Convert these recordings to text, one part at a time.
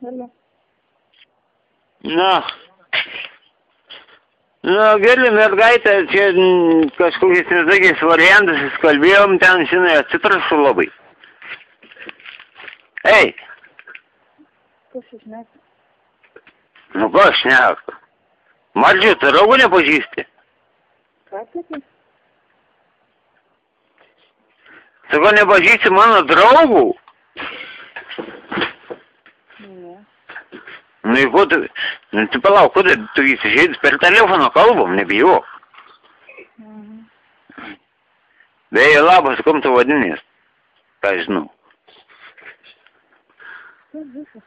Alio. Nu, gali mergaitė, čia kažkokiais tokiais variantais kalbėjom, ten, žinai, atsiprašau labai. Ei! Kas jūs šneka? Nu, ką aš šneku? Maldžiu, tu draugų nepažįsti? Ką sakai? Sakau, nepažįsti mano draugų? Ne. Nu, į ko tu... Nu, tu palauk, ko tu įsižeidus per telefoną kalbam, nebijok. Beje, labas, kom tu vadinės? Ką žinau. Kas visas?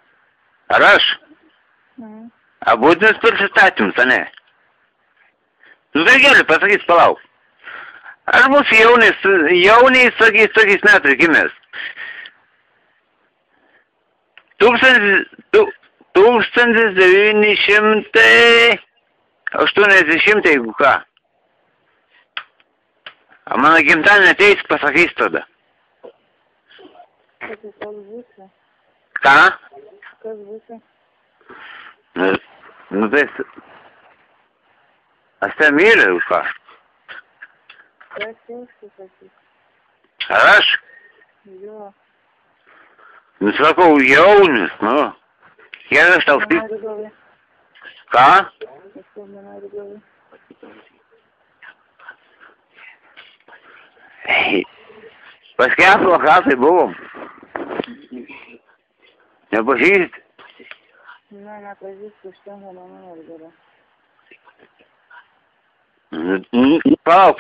Ar aš? A būtinas prisistatymus, a ne? Nu, tai gerai, pasakys, palauk. Aš bus jauniai, sakys metais gimęs. 1980, jeigu ką. A mano gimtadienį ateis, pasakys tada. Kas visas? Ką? Kas visas? Nu tai... Aš ten myliu, ką? Kas jūs sakys? Ar aš? Jo. Nu, sakau, jaunis, nu. Kiek aš tau skaičiu? Ką? Pas ką plakatai buvom? Nepažįsti? Ne, nepažįstu, užtenka mano vardą. Palauk,